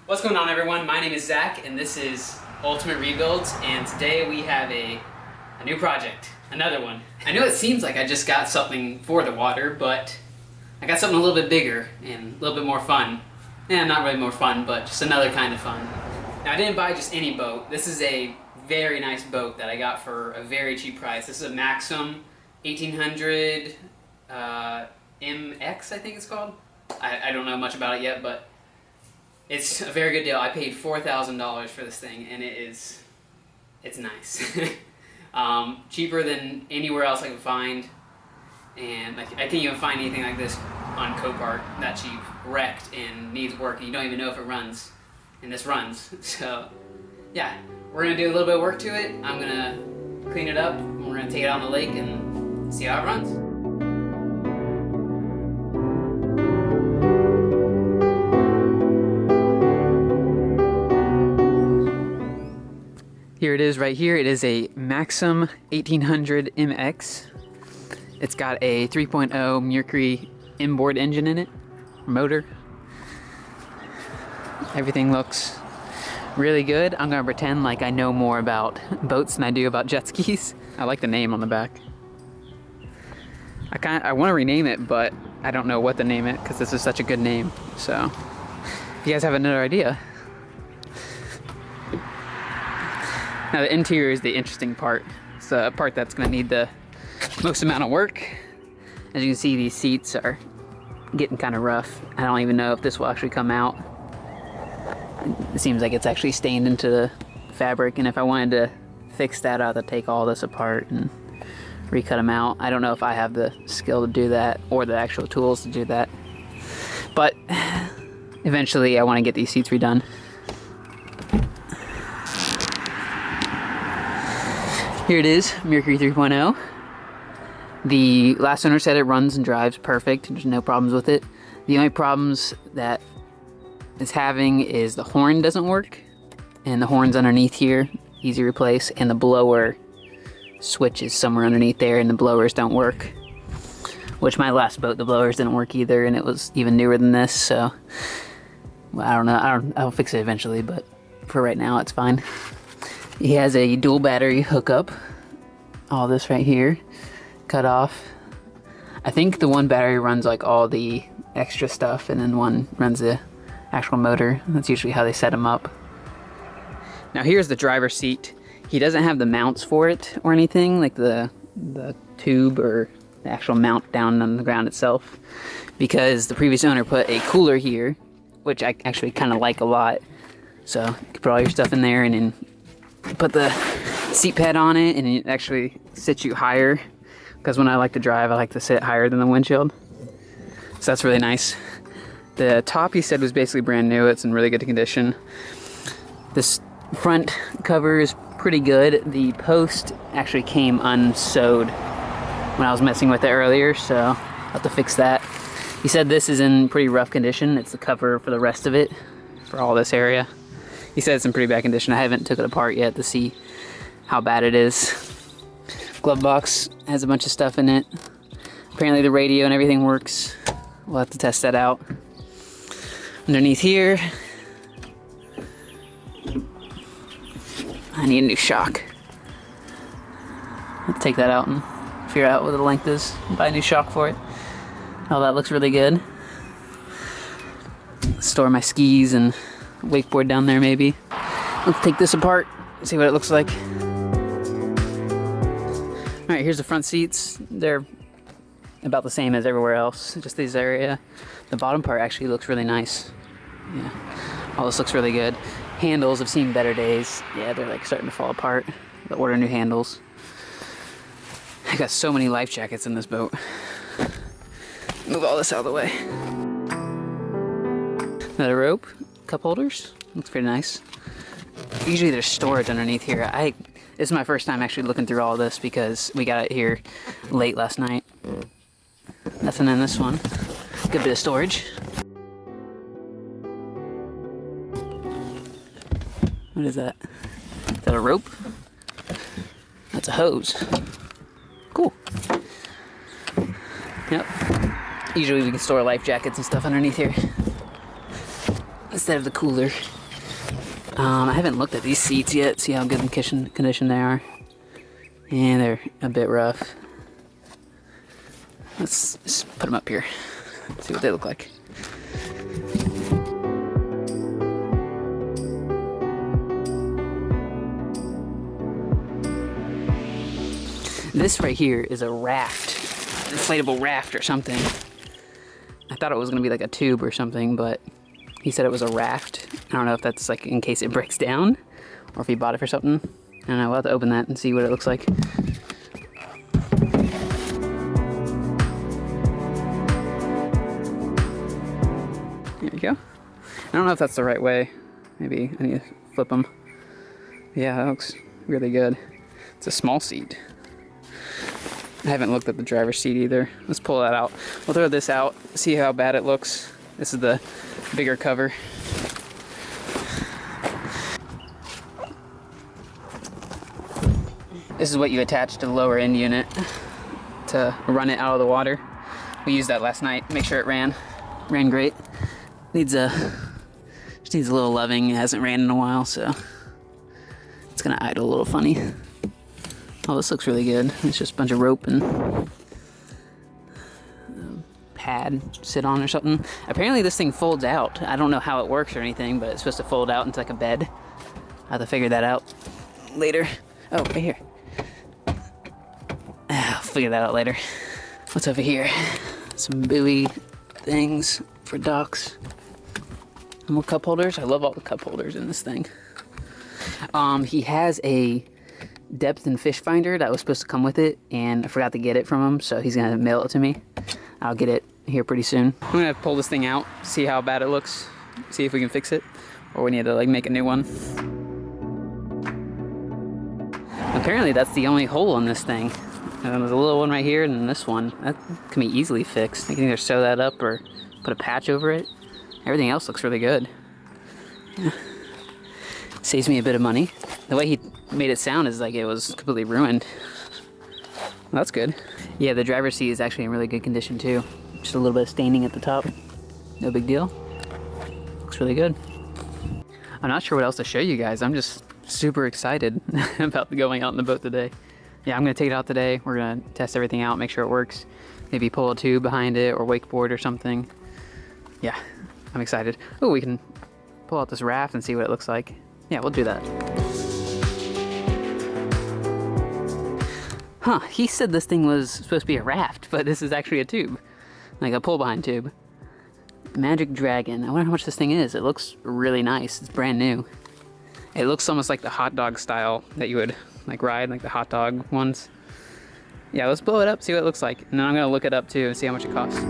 What's going on, everyone? My name is Zach, and this is Ultimate Rebuilds, and today we have a new project, another one. I know it seems like I just got something for the water, but I got something a little bit bigger and a little bit more fun. Not really more fun, but just another kind of fun. Now, I didn't buy just any boat. This is a very nice boat that I got for a very cheap price. This is a Maxum 1800 MX, I think it's called. I don't know much about it yet, but it's a very good deal. I paid $4,000 for this thing, and it's nice. Cheaper than anywhere else I could find, and like I can't even find anything like this on Copart that cheap, wrecked and needs work, and you don't even know if it runs, and this runs. So yeah, we're gonna do a little bit of work to it. I'm gonna clean it up, and we're gonna take it out on the lake and see how it runs. Here it is right here. It is a Maxum 1800 MX. It's got a 3.0 Mercury inboard engine in it, motor. Everything looks really good. I'm gonna pretend like I know more about boats than I do about jet skis. I like the name on the back. I want to rename it, but I don't know what to name it because this is such a good name. So if you guys have another idea. Now the interior is the interesting part. It's the part that's going to need the most amount of work. As you can see, these seats are getting kind of rough. I don't even know if this will actually come out. It seems like it's actually stained into the fabric, and if I wanted to fix that, I'd have to take all this apart and recut them out. I don't know if I have the skill to do that or the actual tools to do that. But eventually I want to get these seats redone. Here it is, Mercury 3.0. The last owner said it runs and drives perfect. There's no problems with it. The only problems that it's having is the horn doesn't work, and the horn's underneath here, easy to replace, and the blower switch is somewhere underneath there, and the blowers don't work. Which my last boat, the blowers didn't work either, and it was even newer than this, so well, I don't know. I'll fix it eventually, but for right now, it's fine. He has a dual battery hookup. All this right here, cut off. I think the one battery runs like all the extra stuff, and then one runs the actual motor. That's usually how they set them up. Now here's the driver's seat. He doesn't have the mounts for it or anything, like the tube or the actual mount down on the ground itself, because the previous owner put a cooler here, which I actually kind of like a lot. So you can put all your stuff in there and then put the seat pad on it, and it actually sits you higher, because when I like to drive, I like to sit higher than the windshield. So that's really nice. The top, he said, was basically brand new. It's in really good condition. This front cover is pretty good. The post actually came unsewed when I was messing with it earlier, so I'll have to fix that. He said this is in pretty rough condition. It's the cover for the rest of it, for all this area. He said it's in pretty bad condition. I haven't took it apart yet to see how bad it is. Glove box has a bunch of stuff in it. Apparently the radio and everything works. We'll have to test that out. Underneath here, I need a new shock. I'll take that out and figure out what the length is and buy a new shock for it. Oh, that looks really good. Store my skis and wakeboard down there maybe. Let's take this apart and see what it looks like. Alright, here's the front seats. They're about the same as everywhere else, just this area. The bottom part actually looks really nice. Yeah, all this looks really good. Handles have seen better days. Yeah, they're like starting to fall apart. I'll order new handles. I got so many life jackets in this boat. Move all this out of the way. Another rope. Cup holders, looks pretty nice. Usually there's storage underneath here. This is my first time actually looking through all of this because we got it here late last night. Nothing in this one. Good bit of storage. What is that? Is that a rope? That's a hose. Cool. Yep. Usually we can store life jackets and stuff underneath here. instead of the cooler. I haven't looked at these seats yet, see how good in condition they are. And they're a bit rough. Let's just put them up here, see what they look like. This right here is a raft, inflatable raft or something. I thought it was gonna be like a tube or something, but he said it was a raft. I don't know if that's like in case it breaks down or if he bought it for something. I don't know, we'll have to open that and see what it looks like. There you go. I don't know if that's the right way. Maybe I need to flip them. Yeah, that looks really good. It's a small seat. I haven't looked at the driver's seat either. Let's pull that out. We'll throw this out, see how bad it looks. This is the bigger cover. This is what you attach to the lower end unit to run it out of the water. We used that last night, make sure it ran great. Just needs a little loving. It hasn't ran in a while, so it's gonna idle a little funny. Oh, this looks really good. It's just a bunch of rope and pad sit on or something. Apparently this thing folds out. I don't know how it works or anything, but it's supposed to fold out into like a bed. I'll have to figure that out later. Oh, right here. I'll figure that out later. What's over here? Some buoy things for docks. More cup holders. I love all the cup holders in this thing. He has a depth and fish finder that was supposed to come with it, and I forgot to get it from him, so he's gonna mail it to me. I'll get it here pretty soon. I'm gonna pull this thing out, see how bad it looks, see if we can fix it, or we need to like make a new one. Apparently that's the only hole in this thing. There's a little one right here, and then this one. That can be easily fixed. You can either sew that up or put a patch over it. Everything else looks really good. Yeah. Saves me a bit of money. The way he made it sound is like it was completely ruined. Well, that's good. Yeah, the driver's seat is actually in really good condition too. Just a little bit of staining at the top. No big deal. Looks really good. I'm not sure what else to show you guys. I'm just super excited about going out in the boat today. Yeah, I'm gonna take it out today. We're gonna test everything out, make sure it works. Maybe pull a tube behind it or wakeboard or something. Yeah, I'm excited. Oh, we can pull out this raft and see what it looks like. Yeah, we'll do that. Huh, he said this thing was supposed to be a raft, but this is actually a tube. Like a pull-behind tube. Magic Dragon. I wonder how much this thing is. It looks really nice. It's brand new. It looks almost like the hot dog style that you would like ride, like the hot dog ones. Yeah, let's blow it up, see what it looks like. And then I'm gonna look it up too and see how much it costs.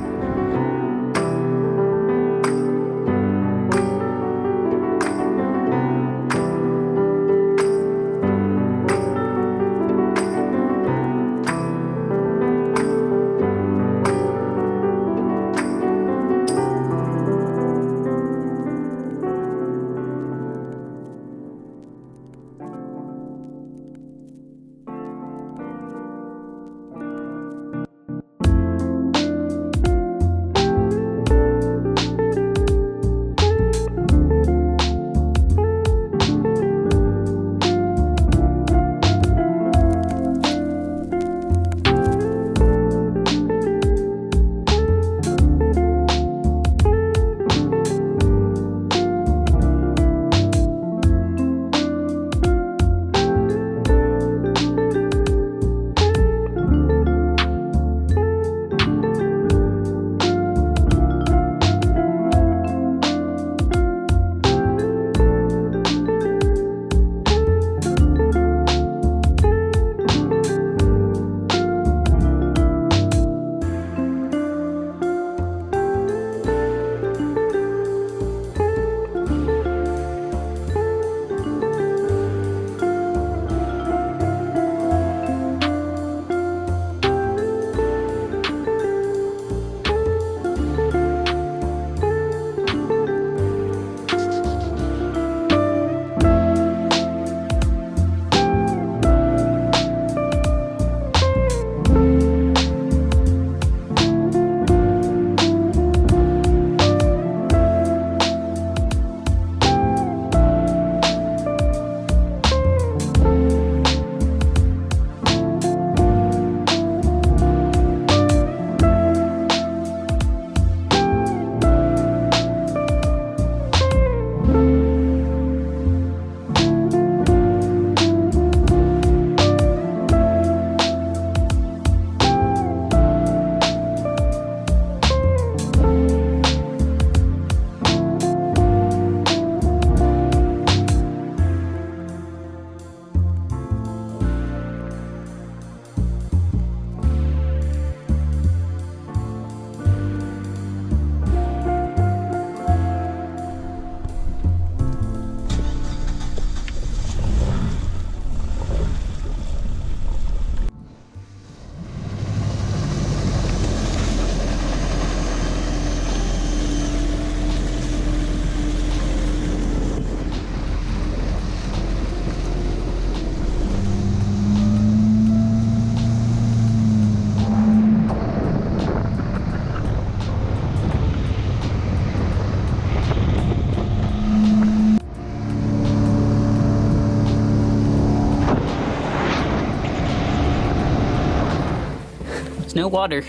no water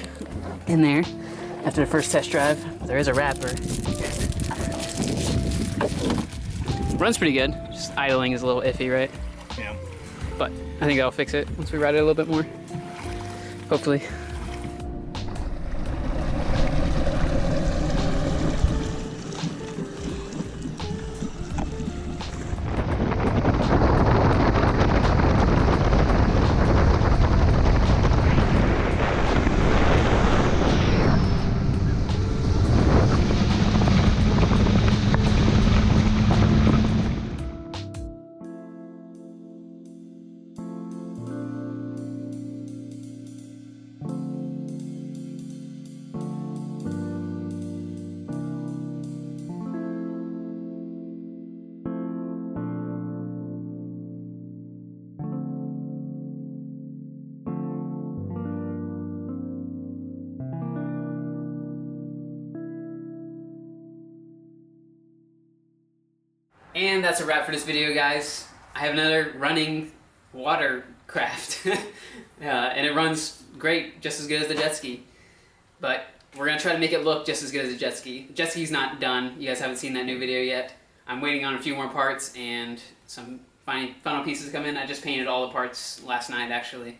in there after the first test drive. There is a wrapper. Runs pretty good. Just idling is a little iffy, right? Yeah. But I think that'll fix it once we ride it a little bit more. Hopefully. And that's a wrap for this video, guys. I have another running watercraft. And it runs great, just as good as the jet ski. But we're going to try to make it look just as good as the jet ski. The jet ski's not done. You guys haven't seen that new video yet. I'm waiting on a few more parts and some final pieces to come in. I just painted all the parts last night, actually.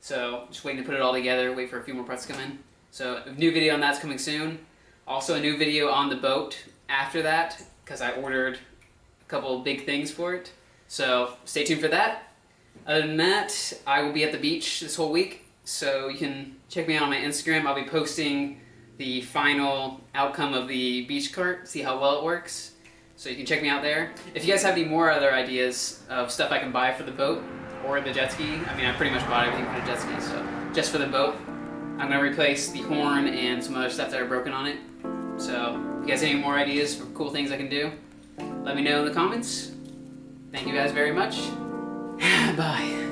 So just waiting to put it all together, wait for a few more parts to come in. So a new video on that's coming soon. Also a new video on the boat after that, because I ordered a couple of big things for it. So stay tuned for that. Other than that, I will be at the beach this whole week, so you can check me out on my Instagram. I'll be posting the final outcome of the beach cart, see how well it works. So you can check me out there. If you guys have any more other ideas of stuff I can buy for the boat or the jet ski, I mean, I pretty much bought everything for the jet ski, so just for the boat. I'm going to replace the horn and some other stuff that are broken on it. So if you guys have any more ideas for cool things I can do, let me know in the comments. Thank you guys very much. Bye.